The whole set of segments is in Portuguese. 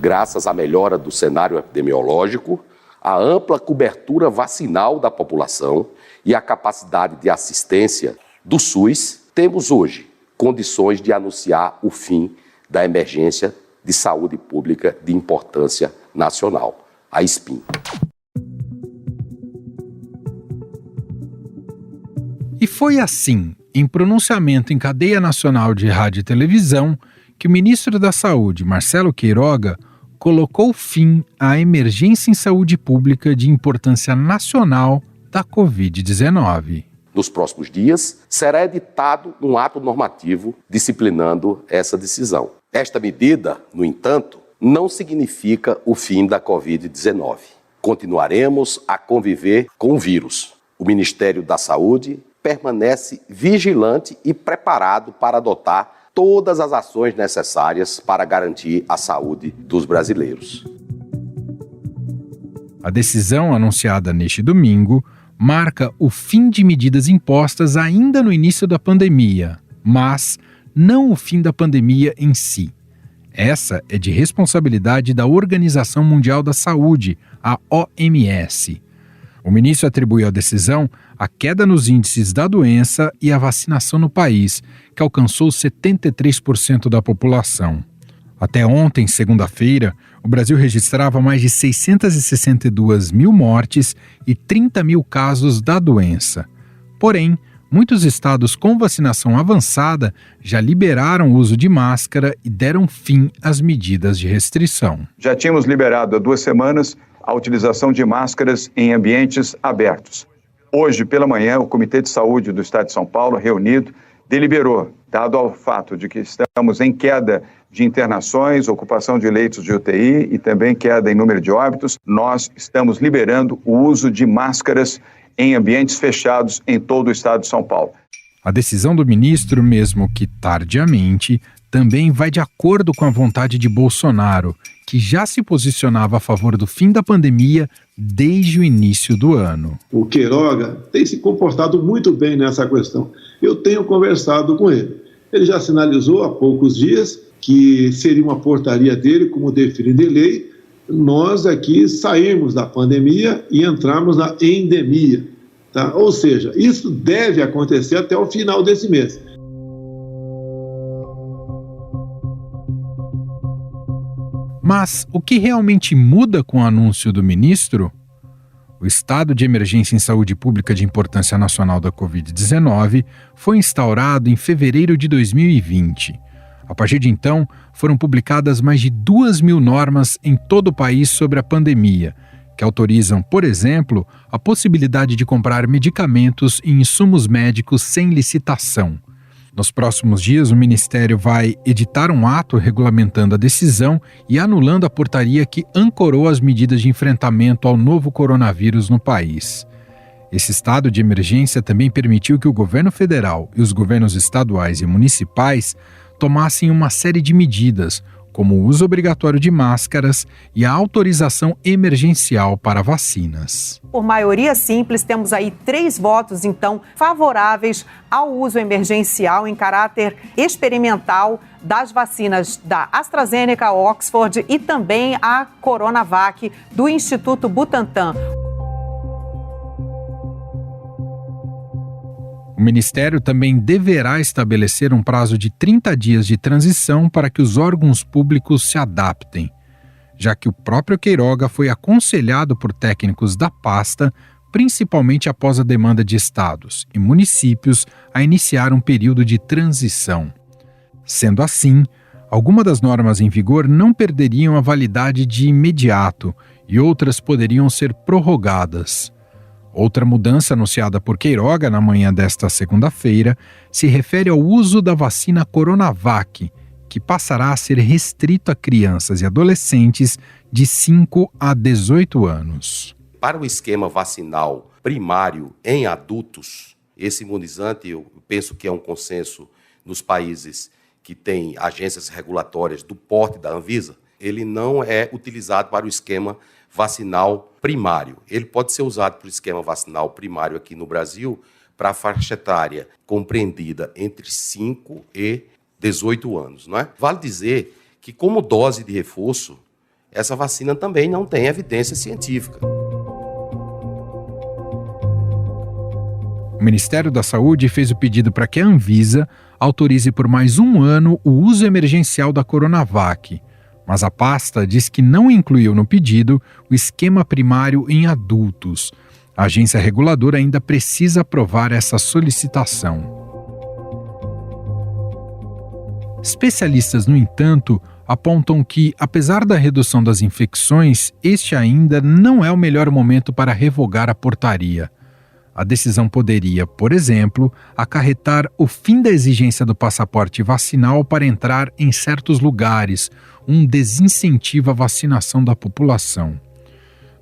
graças à melhora do cenário epidemiológico, à ampla cobertura vacinal da população e à capacidade de assistência do SUS, temos hoje condições de anunciar o fim da emergência de saúde pública de importância nacional, a SPIN. E foi assim, em pronunciamento em cadeia nacional de rádio e televisão, que o ministro da Saúde, Marcelo Queiroga, colocou fim à emergência em saúde pública de importância nacional da Covid-19. Nos próximos dias, será editado um ato normativo disciplinando essa decisão. Esta medida, no entanto, não significa o fim da Covid-19. Continuaremos a conviver com o vírus. O Ministério da Saúde permanece vigilante e preparado para adotar todas as ações necessárias para garantir a saúde dos brasileiros. A decisão anunciada neste domingo marca o fim de medidas impostas ainda no início da pandemia, mas não o fim da pandemia em si. Essa é de responsabilidade da Organização Mundial da Saúde, a OMS. O ministro atribuiu à decisão a queda nos índices da doença e a vacinação no país, que alcançou 73% da população. Até ontem, segunda-feira, o Brasil registrava mais de 662 mil mortes e 30 mil casos da doença. Porém, muitos estados com vacinação avançada já liberaram o uso de máscara e deram fim às medidas de restrição. Já tínhamos liberado há 2 semanas a utilização de máscaras em ambientes abertos. Hoje, pela manhã, o Comitê de Saúde do Estado de São Paulo, reunido, deliberou, dado ao fato de que estamos em queda de internações, ocupação de leitos de UTI e também queda em número de óbitos, nós estamos liberando o uso de máscaras em ambientes fechados em todo o Estado de São Paulo. A decisão do ministro, mesmo que tardiamente, também vai de acordo com a vontade de Bolsonaro, que já se posicionava a favor do fim da pandemia desde o início do ano. O Queiroga tem se comportado muito bem nessa questão. Eu tenho conversado com ele. Ele já sinalizou há poucos dias que seria uma portaria dele, como definida em lei, nós aqui sairmos da pandemia e entrarmos na endemia. Tá? Ou seja, isso deve acontecer até o final desse mês. Mas o que realmente muda com o anúncio do ministro? O estado de emergência em saúde pública de importância nacional da Covid-19 foi instaurado em fevereiro de 2020. A partir de então, foram publicadas mais de 2.000 normas em todo o país sobre a pandemia, que autorizam, por exemplo, a possibilidade de comprar medicamentos e insumos médicos sem licitação. Nos próximos dias, o Ministério vai editar um ato regulamentando a decisão e anulando a portaria que ancorou as medidas de enfrentamento ao novo coronavírus no país. Esse estado de emergência também permitiu que o governo federal e os governos estaduais e municipais tomassem uma série de medidas, como o uso obrigatório de máscaras e a autorização emergencial para vacinas. Por maioria simples, temos aí 3 votos, então, favoráveis ao uso emergencial em caráter experimental das vacinas da AstraZeneca, Oxford e também a Coronavac do Instituto Butantan. O Ministério também deverá estabelecer um prazo de 30 dias de transição para que os órgãos públicos se adaptem, já que o próprio Queiroga foi aconselhado por técnicos da pasta, principalmente após a demanda de estados e municípios a iniciar um período de transição. Sendo assim, algumas das normas em vigor não perderiam a validade de imediato e outras poderiam ser prorrogadas. Outra mudança anunciada por Queiroga na manhã desta segunda-feira se refere ao uso da vacina Coronavac, que passará a ser restrito a crianças e adolescentes de 5 a 18 anos. Para o esquema vacinal primário em adultos, esse imunizante, eu penso que é um consenso nos países que têm agências regulatórias do porte da Anvisa, ele não é utilizado para o esquema vacinal primário. Ele pode ser usado para o esquema vacinal primário aqui no Brasil para a faixa etária compreendida entre 5 e 18 anos. Não é? Vale dizer que, como dose de reforço, essa vacina também não tem evidência científica. O Ministério da Saúde fez o pedido para que a Anvisa autorize por mais um ano o uso emergencial da Coronavac, mas a pasta diz que não incluiu no pedido o esquema primário em adultos. A agência reguladora ainda precisa aprovar essa solicitação. Especialistas, no entanto, apontam que, apesar da redução das infecções, este ainda não é o melhor momento para revogar a portaria. A decisão poderia, por exemplo, acarretar o fim da exigência do passaporte vacinal para entrar em certos lugares, um desincentivo à vacinação da população.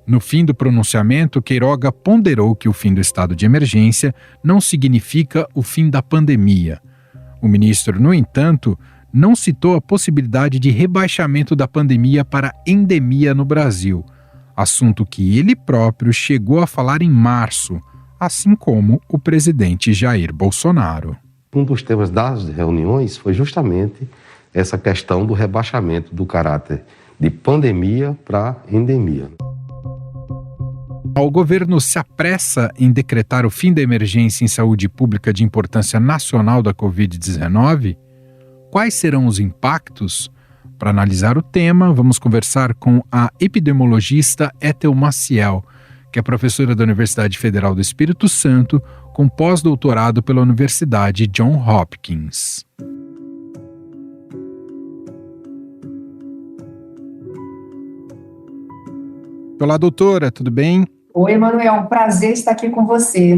No fim do pronunciamento, Queiroga ponderou que o fim do estado de emergência não significa o fim da pandemia. O ministro, no entanto, não citou a possibilidade de rebaixamento da pandemia para endemia no Brasil, assunto que ele próprio chegou a falar em março, assim como o presidente Jair Bolsonaro. Um dos temas das reuniões foi justamente essa questão do rebaixamento do caráter de pandemia para endemia. O governo se apressa em decretar o fim da emergência em saúde pública de importância nacional da Covid-19? Quais serão os impactos? Para analisar o tema, vamos conversar com a epidemiologista Ethel Maciel, que é professora da Universidade Federal do Espírito Santo, com pós-doutorado pela Universidade Johns Hopkins. Olá, doutora, tudo bem? Oi, Emanuel, um prazer estar aqui com você.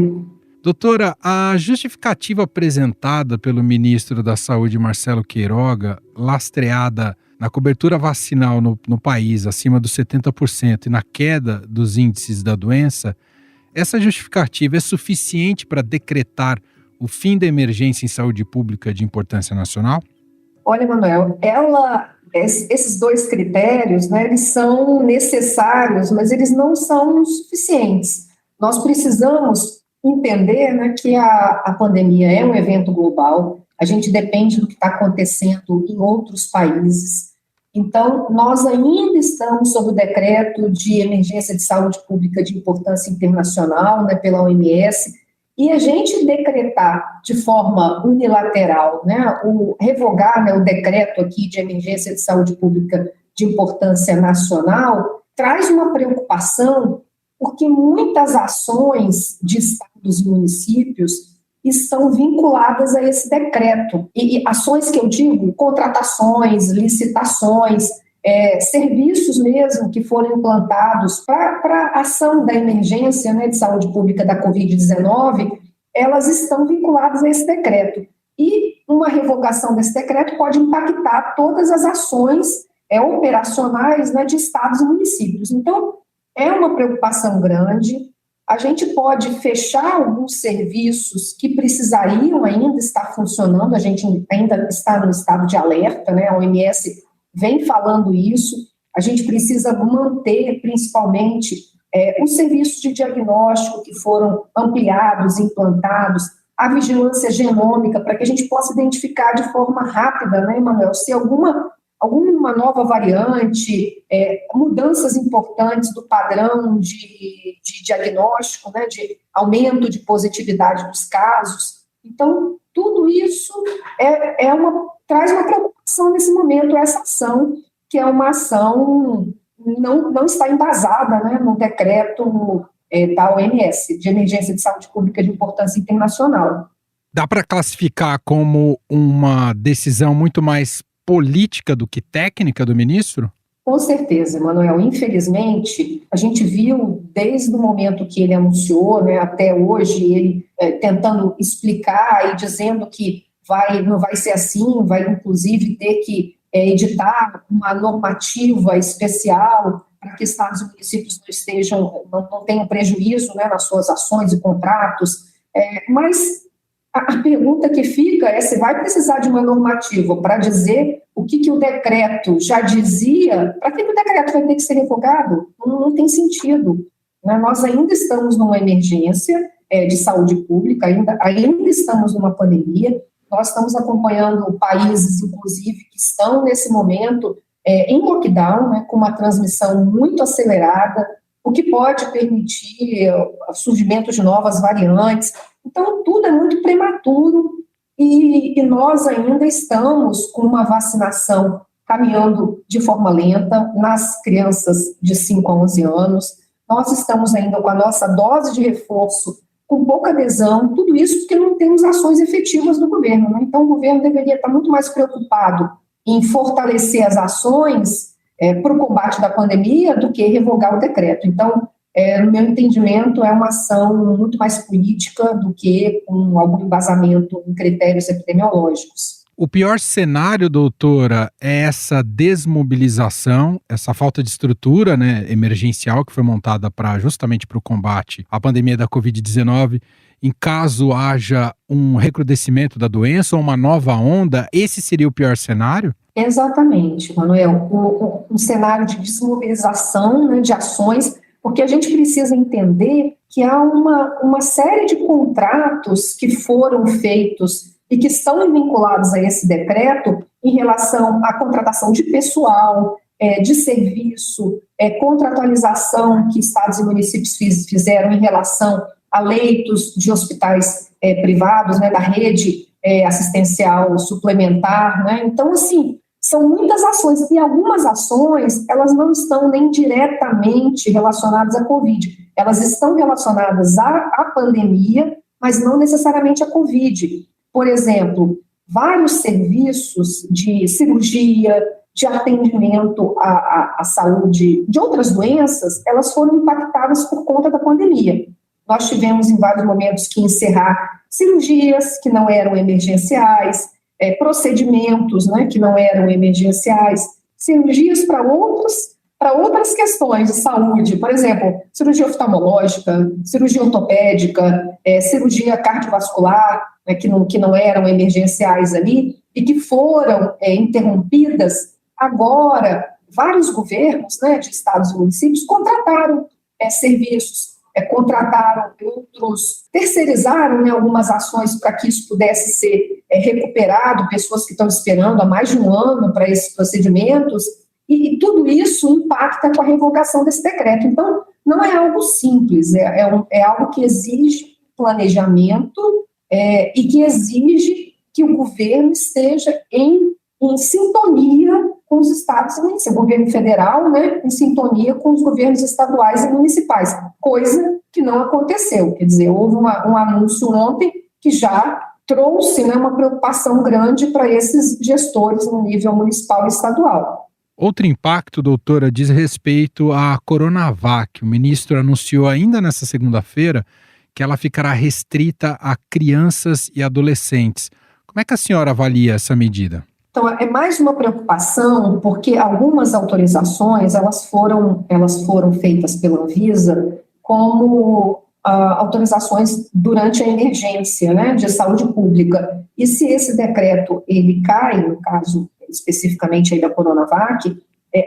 Doutora, a justificativa apresentada pelo ministro da Saúde, Marcelo Queiroga, lastreada na cobertura vacinal no país acima dos 70% e na queda dos índices da doença, essa justificativa é suficiente para decretar o fim da emergência em saúde pública de importância nacional? Olha, Emanuel, esses dois critérios, né, eles são necessários, mas eles não são suficientes. Nós precisamos entender, né, que a pandemia é um evento global, a gente depende do que está acontecendo em outros países. Então, nós ainda estamos sob o decreto de emergência de saúde pública de importância internacional, né, pela OMS, e a gente decretar de forma unilateral, né, revogar, né, o decreto aqui de emergência de saúde pública de importância nacional, traz uma preocupação, porque muitas ações de estados e municípios estão vinculadas a esse decreto. E ações que eu digo, contratações, licitações, serviços mesmo que foram implantados para a ação da emergência, né, de saúde pública da Covid-19, elas estão vinculadas a esse decreto. E uma revogação desse decreto pode impactar todas as ações operacionais, né, de estados e municípios. Então, é uma preocupação grande. A gente pode fechar alguns serviços que precisariam ainda estar funcionando, a gente ainda está no estado de alerta, né? A OMS vem falando isso, a gente precisa manter, principalmente, os serviços de diagnóstico que foram ampliados, implantados, a vigilância genômica, para que a gente possa identificar de forma rápida, né, Emanuel, se alguma nova variante, mudanças importantes do padrão de diagnóstico, né, de aumento de positividade dos casos. Então, tudo isso traz uma preocupação nesse momento, essa ação, que é uma ação não está embasada, né, no decreto da OMS, de emergência de saúde pública de importância internacional. Dá para classificar como uma decisão muito mais política do que técnica do ministro? Com certeza, Emanuel. Infelizmente, a gente viu desde o momento que ele anunciou, né, até hoje, ele tentando explicar e dizendo que não vai ser assim, vai inclusive ter que editar uma normativa especial para que estados e municípios não tenham prejuízo, né, nas suas ações e contratos. Mas a pergunta que fica é se vai precisar de uma normativa para dizer o que o decreto já dizia, para que o decreto vai ter que ser revogado? Não tem sentido. Né? Nós ainda estamos numa emergência de saúde pública, ainda estamos numa pandemia, nós estamos acompanhando países, inclusive, que estão nesse momento em lockdown, né, com uma transmissão muito acelerada, o que pode permitir o surgimento de novas variantes. Então, tudo é muito prematuro e nós ainda estamos com uma vacinação caminhando de forma lenta nas crianças de 5 a 11 anos. Nós estamos ainda com a nossa dose de reforço com pouca adesão, tudo isso porque não temos ações efetivas do governo, né? Então, o governo deveria estar muito mais preocupado em fortalecer as ações para o combate da pandemia do que revogar o decreto. Então, no meu entendimento, é uma ação muito mais política do que com algum embasamento em critérios epidemiológicos. O pior cenário, doutora, é essa desmobilização, essa falta de estrutura, né, emergencial que foi montada justamente para o combate à pandemia da Covid-19. Em caso haja um recrudescimento da doença ou uma nova onda, esse seria o pior cenário? Exatamente, Manuel. Um cenário de desmobilização, né, de ações, porque a gente precisa entender que há uma série de contratos que foram feitos e que estão vinculados a esse decreto em relação à contratação de pessoal, de serviço, contratualização que estados e municípios fizeram em relação a leitos de hospitais privados, né, da rede assistencial suplementar, né? Então, assim, são muitas ações, e algumas ações, elas não estão nem diretamente relacionadas à Covid, elas estão relacionadas à pandemia, mas não necessariamente à Covid. Por exemplo, vários serviços de cirurgia, de atendimento à saúde de outras doenças, elas foram impactadas por conta da pandemia. Nós tivemos em vários momentos que encerrar cirurgias que não eram emergenciais, procedimentos, né, que não eram emergenciais, cirurgias para outras questões de saúde, por exemplo, cirurgia oftalmológica, cirurgia ortopédica, cirurgia cardiovascular, né, que não eram emergenciais ali, e que foram interrompidas. Agora, vários governos, né, de estados e municípios contrataram serviços, contrataram outros, terceirizaram, né, algumas ações para que isso pudesse ser recuperado, pessoas que estão esperando há mais de um ano para esses procedimentos, e tudo isso impacta com a revogação desse decreto. Então, não é algo simples, é algo que exige planejamento e que exige que o governo esteja em sintonia com os estados e municípios, o governo federal, né, em sintonia com os governos estaduais e municipais, coisa que não aconteceu. Quer dizer, houve um anúncio ontem que já trouxe, né, uma preocupação grande para esses gestores no nível municipal e estadual. Outro impacto, doutora, diz respeito à Coronavac. O ministro anunciou ainda nesta segunda-feira que ela ficará restrita a crianças e adolescentes. Como é que a senhora avalia essa medida? Então, é mais uma preocupação, porque algumas autorizações elas foram feitas pela Anvisa como autorizações durante a emergência, né, de saúde pública. E se esse decreto ele cai, no caso especificamente aí da Coronavac,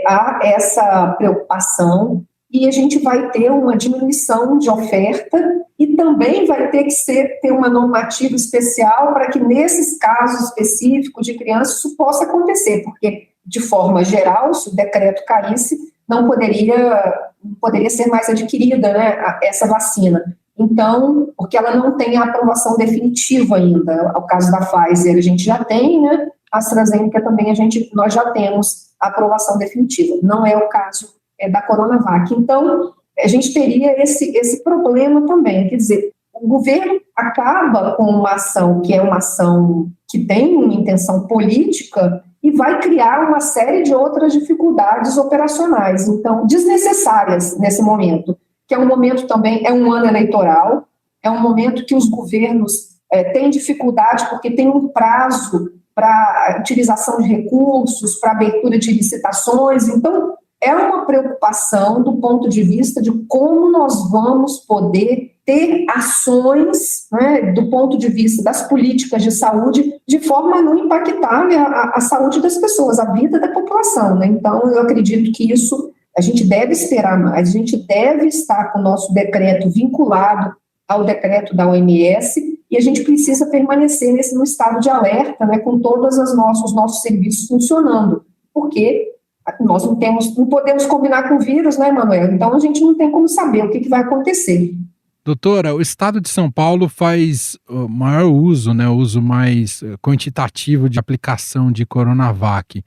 há essa preocupação e a gente vai ter uma diminuição de oferta e também vai ter que ter uma normativa especial para que nesses casos específicos de crianças isso possa acontecer, porque de forma geral, se o decreto caísse, não poderia ser mais adquirida, né, essa vacina. Então, porque ela não tem a aprovação definitiva ainda. Ao caso da Pfizer, a gente já tem, né? A AstraZeneca também nós já temos a aprovação definitiva. Não é o caso da Coronavac. Então, a gente teria esse problema também. Quer dizer, o governo acaba com uma ação que é uma ação que tem uma intenção política e vai criar uma série de outras dificuldades operacionais, então, desnecessárias nesse momento, que é um momento também, é um ano eleitoral, é um momento que os governos têm dificuldade porque tem um prazo para utilização de recursos, para abertura de licitações, então é uma preocupação do ponto de vista de como nós vamos poder ter ações, né, do ponto de vista das políticas de saúde, de forma a não impactar, né, a saúde das pessoas, a vida da população, né? Então, eu acredito que isso a gente deve esperar mais, a gente deve estar com o nosso decreto vinculado ao decreto da OMS e a gente precisa permanecer no estado de alerta, né, com todos os nossos serviços funcionando, porque Nós não podemos combinar com o vírus, né, Manuel? Então a gente não tem como saber o que vai acontecer. Doutora, o estado de São Paulo faz o maior uso, né, o uso mais quantitativo de aplicação de Coronavac.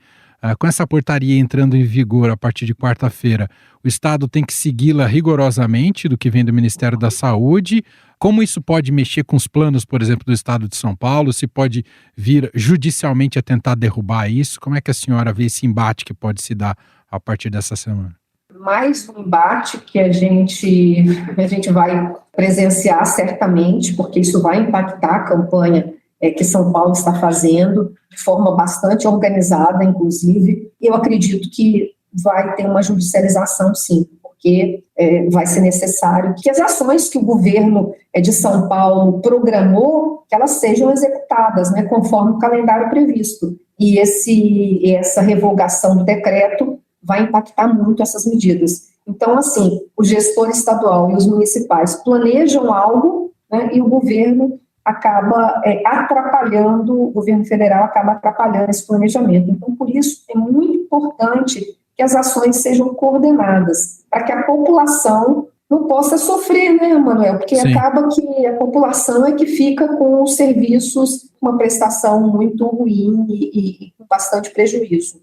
Com essa portaria entrando em vigor a partir de quarta-feira, o estado tem que segui-la rigorosamente do que vem do Ministério da Saúde. Como isso pode mexer com os planos, por exemplo, do estado de São Paulo? Se pode vir judicialmente a tentar derrubar isso? Como é que a senhora vê esse embate que pode se dar a partir dessa semana? Mais um embate que a gente vai presenciar certamente, porque isso vai impactar a campanha que São Paulo está fazendo, de forma bastante organizada, inclusive. Eu acredito que vai ter uma judicialização, sim, porque vai ser necessário que as ações que o governo de São Paulo programou, que elas sejam executadas, né, conforme o calendário previsto. E essa revogação do decreto vai impactar muito essas medidas. Então, assim, o gestor estadual e os municipais planejam algo, né, e o governo acaba atrapalhando, o governo federal acaba atrapalhando esse planejamento. Então, por isso, é muito importante que as ações sejam coordenadas, para que a população não possa sofrer, né, Manuel? Porque Sim. Acaba que a população é que fica com os serviços, uma prestação muito ruim e com bastante prejuízo.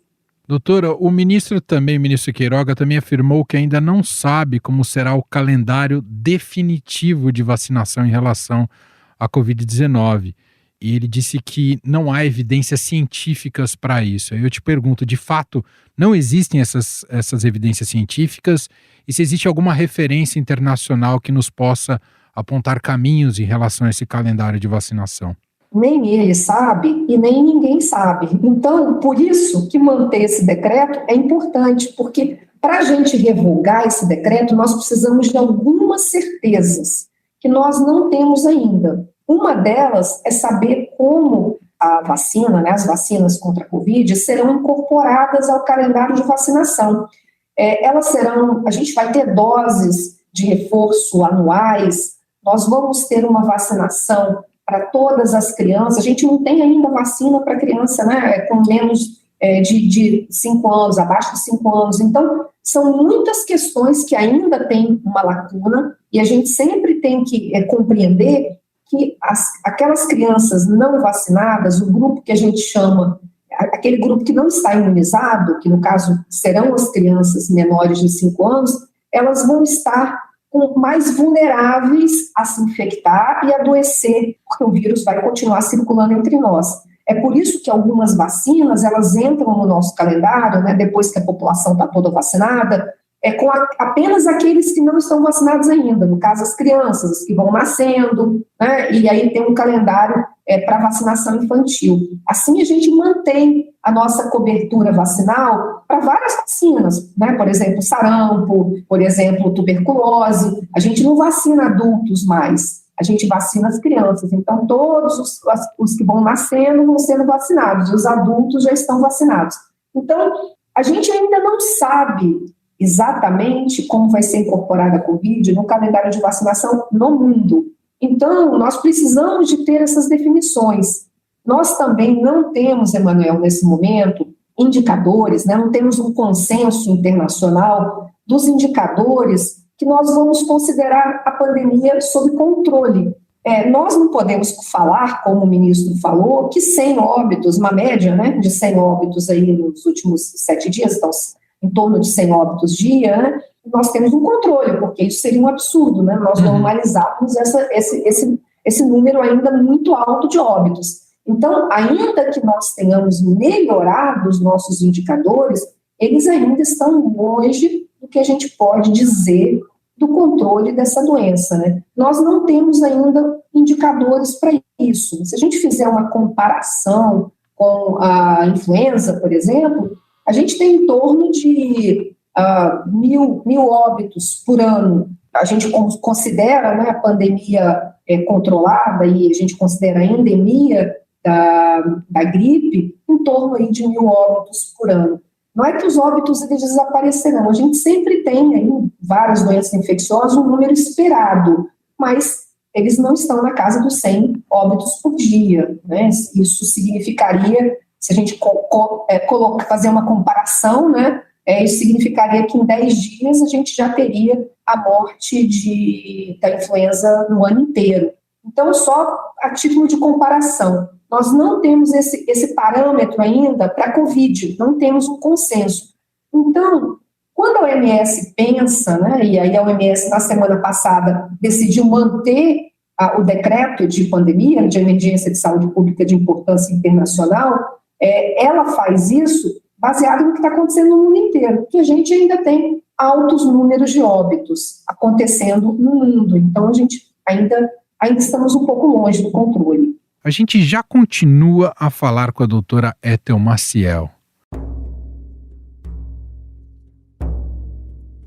Doutora, o ministro Queiroga, também afirmou que ainda não sabe como será o calendário definitivo de vacinação em relação à Covid-19. E ele disse que não há evidências científicas para isso. Aí eu te pergunto, de fato, não existem essas evidências científicas? E se existe alguma referência internacional que nos possa apontar caminhos em relação a esse calendário de vacinação? Nem ele sabe e nem ninguém sabe. Então, por isso que manter esse decreto é importante, porque para a gente revogar esse decreto, nós precisamos de algumas certezas que nós não temos ainda. Uma delas é saber como a vacina, né, as vacinas contra a Covid, serão incorporadas ao calendário de vacinação. A gente vai ter doses de reforço anuais, nós vamos ter uma vacinação para todas as crianças. A gente não tem ainda vacina para criança, né, com menos de 5 anos, abaixo de 5 anos. Então, são muitas questões que ainda tem uma lacuna e a gente sempre tem que compreender que aquelas crianças não vacinadas, o grupo que a gente chama, aquele grupo que não está imunizado, que no caso serão as crianças menores de 5 anos, elas vão estar mais vulneráveis a se infectar e adoecer, porque o vírus vai continuar circulando entre nós. É por isso que algumas vacinas, elas entram no nosso calendário, né, depois que a população está toda vacinada, com apenas aqueles que não estão vacinados ainda, no caso as crianças, as que vão nascendo, né, e aí tem um calendário para vacinação infantil. Assim a gente mantém a nossa cobertura vacinal para várias vacinas, né, por exemplo, sarampo, por exemplo, tuberculose. A gente não vacina adultos mais, a gente vacina as crianças. Então todos os que vão nascendo vão sendo vacinados, os adultos já estão vacinados. Então a gente ainda não sabe exatamente como vai ser incorporada a Covid no calendário de vacinação no mundo. Então, nós precisamos de ter essas definições. Nós também não temos, Emanuel, nesse momento, indicadores, né? Não temos um consenso internacional dos indicadores que nós vamos considerar a pandemia sob controle. Nós não podemos falar, como o ministro falou, que 100 óbitos, uma média, né, de 100 óbitos aí nos últimos 7 dias, então, em torno de 100 óbitos dia, né, nós temos um controle, porque isso seria um absurdo, né, nós normalizarmos esse número ainda muito alto de óbitos. Então, ainda que nós tenhamos melhorado os nossos indicadores, eles ainda estão longe do que a gente pode dizer do controle dessa doença, né? Nós não temos ainda indicadores para isso. Se a gente fizer uma comparação com a influenza, por exemplo, a gente tem em torno de 1.000 óbitos por ano. A gente considera, né, a pandemia controlada e a gente considera a endemia da gripe em torno aí de 1.000 óbitos por ano. Não é que os óbitos eles desaparecerão, a gente sempre tem aí várias doenças infecciosas, um número esperado, mas eles não estão na casa dos 100 óbitos por dia, né? Isso significaria Se a gente fazer uma comparação, né, isso significaria que em 10 dias a gente já teria a morte da influenza no ano inteiro. Então, só a título de comparação, nós não temos esse parâmetro ainda para a Covid, não temos um consenso. Então, quando a OMS pensa, né, e aí a OMS na semana passada decidiu manter o decreto de pandemia, de emergência de saúde pública de importância internacional, ela faz isso baseado no que está acontecendo no mundo inteiro, que a gente ainda tem altos números de óbitos acontecendo no mundo. Então, a gente ainda estamos um pouco longe do controle. A gente já continua a falar com a doutora Ethel Maciel.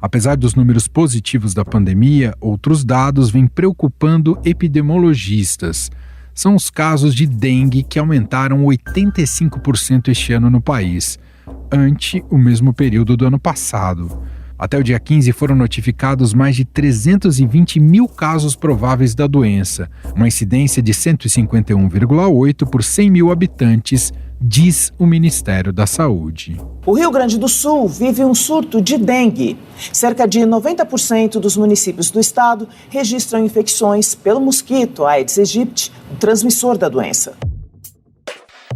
Apesar dos números positivos da pandemia, outros dados vêm preocupando epidemiologistas. São os casos de dengue que aumentaram 85% este ano no país, ante o mesmo período do ano passado. Até o dia 15 foram notificados mais de 320 mil casos prováveis da doença, uma incidência de 151,8 por 100 mil habitantes, diz o Ministério da Saúde. O Rio Grande do Sul vive um surto de dengue. Cerca de 90% dos municípios do estado registram infecções pelo mosquito Aedes aegypti, o transmissor da doença.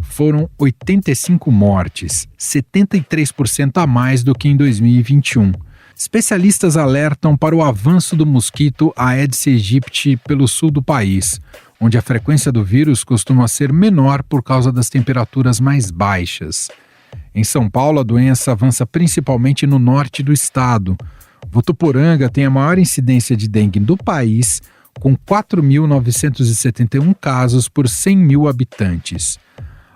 Foram 85 mortes, 73% a mais do que em 2021. Especialistas alertam para o avanço do mosquito Aedes aegypti pelo sul do país, onde a frequência do vírus costuma ser menor por causa das temperaturas mais baixas. Em São Paulo, a doença avança principalmente no norte do estado. Votuporanga tem a maior incidência de dengue do país, com 4.971 casos por 100 mil habitantes.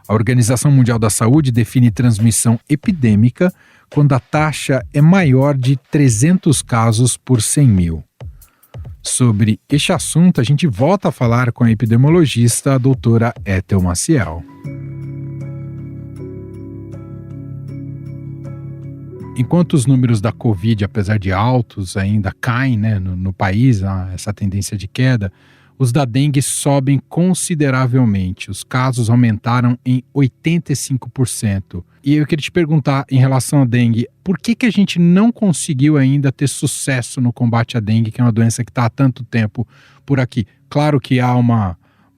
A Organização Mundial da Saúde define transmissão epidêmica quando a taxa é maior de 300 casos por 100 mil. Sobre este assunto, a gente volta a falar com a epidemiologista, a doutora Ethel Maciel. Enquanto os números da Covid, apesar de altos, ainda caem, né, no país, essa tendência de queda, os da dengue sobem consideravelmente. Os casos aumentaram em 85%. E eu queria te perguntar, em relação à dengue, por que a gente não conseguiu ainda ter sucesso no combate à dengue, que é uma doença que está há tanto tempo por aqui? Claro que há uma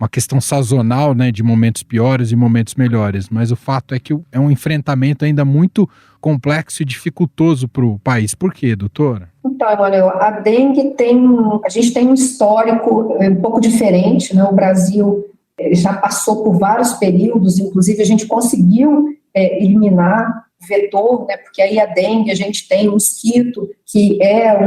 questão sazonal, né, de momentos piores e momentos melhores, mas o fato é que é um enfrentamento ainda muito complexo e dificultoso para o país. Por quê, doutora? Então, Emanuel, a dengue a gente tem um histórico um pouco diferente, né? O Brasil já passou por vários períodos, inclusive a gente conseguiu eliminar o vetor, né? Porque aí a dengue a gente tem o mosquito, que é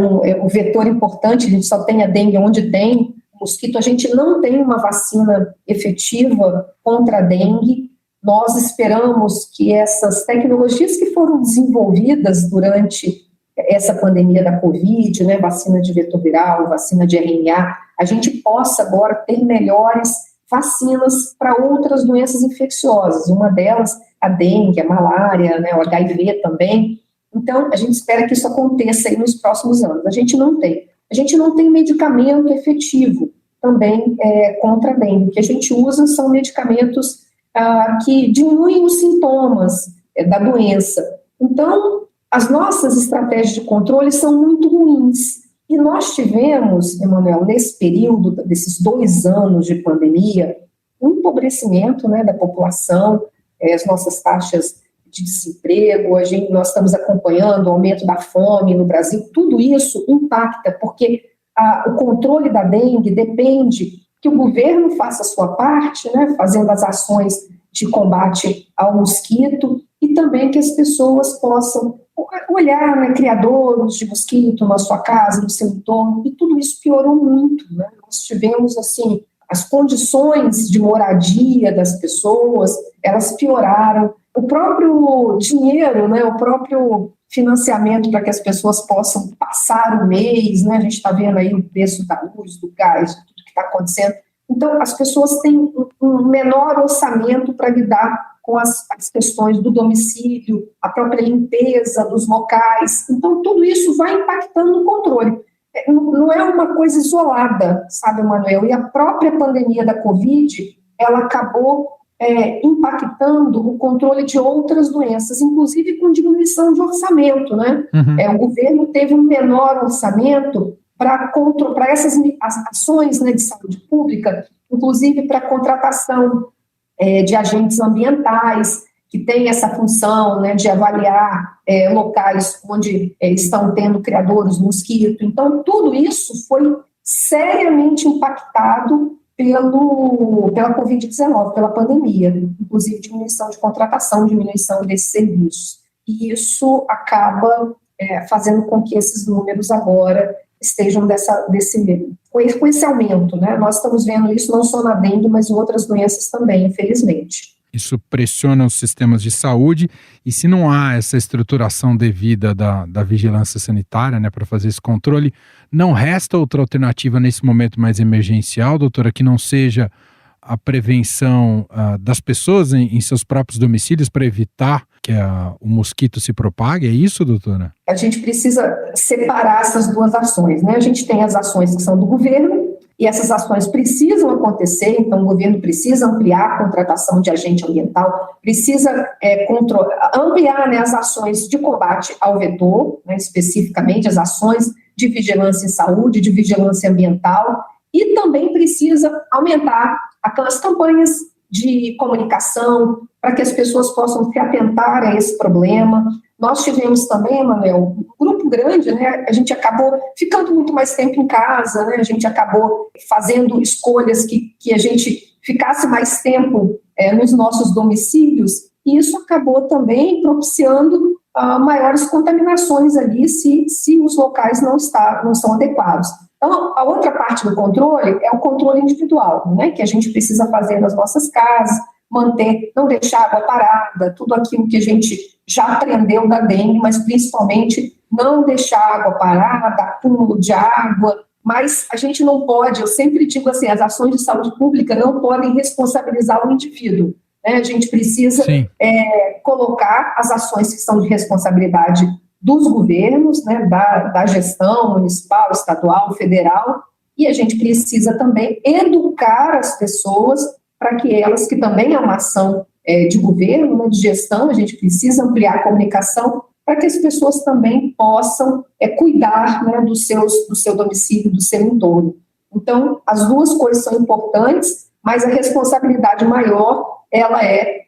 um vetor importante, a gente só tem a dengue onde tem mosquito. A gente não tem uma vacina efetiva contra a dengue. Nós esperamos que essas tecnologias que foram desenvolvidas durante essa pandemia da Covid, né, vacina de vetor viral, vacina de RNA, a gente possa agora ter melhores vacinas para outras doenças infecciosas. Uma delas, a dengue, a malária, né, o HIV também. Então, a gente espera que isso aconteça aí nos próximos anos. A gente não tem. A gente não tem medicamento efetivo também contra a dengue. O que a gente usa são medicamentos que diminuem os sintomas da doença. Então, as nossas estratégias de controle são muito ruins. E nós tivemos, Emanuel, nesse período, desses 2 anos de pandemia, um empobrecimento, né, da população, as nossas taxas de desemprego, nós estamos acompanhando o aumento da fome no Brasil. Tudo isso impacta, porque o controle da dengue depende que o governo faça a sua parte, né, fazendo as ações de combate ao mosquito, e também que as pessoas possam olhar, né, criadouros de mosquito na sua casa, no seu entorno, e tudo isso piorou muito, né? Nós tivemos, assim, as condições de moradia das pessoas, elas pioraram, o próprio dinheiro, né, o próprio financiamento para que as pessoas possam passar o mês, né, a gente está vendo aí o preço da luz, do gás, tudo que está acontecendo. Então, as pessoas têm um menor orçamento para lidar com as questões do domicílio, a própria limpeza dos locais. Então, tudo isso vai impactando no controle. Não é uma coisa isolada, sabe, Manuel? E a própria pandemia da Covid, ela acabou impactando o controle de outras doenças, inclusive com diminuição de orçamento, né? O governo teve um menor orçamento para essas ações, né, de saúde pública, inclusive para contratação de agentes ambientais, que tem essa função, né, de avaliar locais onde estão tendo criadouros de mosquito. Então, tudo isso foi seriamente impactado pela Covid-19, pela pandemia, inclusive diminuição de contratação, diminuição desses serviços. E isso acaba fazendo com que esses números agora estejam com esse aumento, né? Nós estamos vendo isso não só na dengue, mas em outras doenças também, infelizmente. Isso pressiona os sistemas de saúde, e se não há essa estruturação devida da vigilância sanitária, né, para fazer esse controle, não resta outra alternativa nesse momento mais emergencial, doutora, que não seja a prevenção das pessoas em seus próprios domicílios para evitar que o mosquito se propague? É isso, doutora? A gente precisa separar essas duas ações, né? A gente tem as ações que são do governo, e essas ações precisam acontecer, então o governo precisa ampliar a contratação de agente ambiental, precisa ampliar, né, as ações de combate ao vetor, né, especificamente as ações de vigilância em saúde, de vigilância ambiental, e também precisa aumentar aquelas campanhas de comunicação para que as pessoas possam se atentar a esse problema. Nós tivemos também, Manuel, um grupo grande, né? A gente acabou ficando muito mais tempo em casa, né? A gente acabou fazendo escolhas que a gente ficasse mais tempo nos nossos domicílios, e isso acabou também propiciando maiores contaminações ali se os locais não são adequados. Então, a outra parte do controle é o controle individual, né? Que a gente precisa fazer nas nossas casas, não deixar água parada, tudo aquilo que a gente já aprendeu da dengue, mas principalmente não deixar água parada, acúmulo de água, mas a gente não pode, eu sempre digo assim, as ações de saúde pública não podem responsabilizar o indivíduo, né? A gente precisa colocar as ações que são de responsabilidade dos governos, né, da gestão municipal, estadual, federal, e a gente precisa também educar as pessoas para que elas, que também é uma ação de governo, né, de gestão, a gente precisa ampliar a comunicação para que as pessoas também possam cuidar, né, do seu domicílio, do seu entorno. Então, as duas coisas são importantes, mas a responsabilidade maior, ela é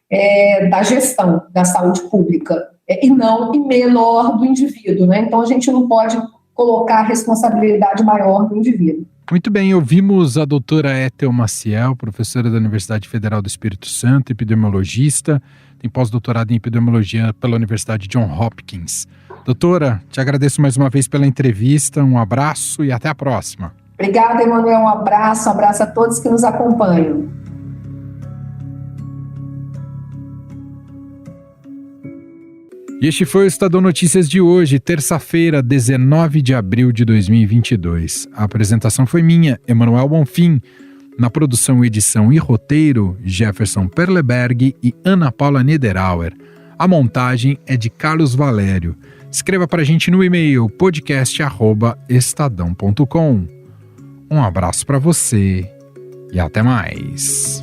da gestão da saúde pública, e menor do indivíduo, né? Então, a gente não pode colocar a responsabilidade maior do indivíduo. Muito bem, ouvimos a doutora Ethel Maciel, professora da Universidade Federal do Espírito Santo, epidemiologista, tem pós-doutorado em epidemiologia pela Universidade Johns Hopkins. Doutora, te agradeço mais uma vez pela entrevista, um abraço e até a próxima. Obrigada, Emanuel, um abraço a todos que nos acompanham. E este foi o Estadão Notícias de hoje, terça-feira, 19 de abril de 2022. A apresentação foi minha, Emanuel Bonfim. Na produção, edição e roteiro, Jefferson Perleberg e Ana Paula Niederauer. A montagem é de Carlos Valério. Escreva para a gente no e-mail podcast@estadão.com. Um abraço para você e até mais.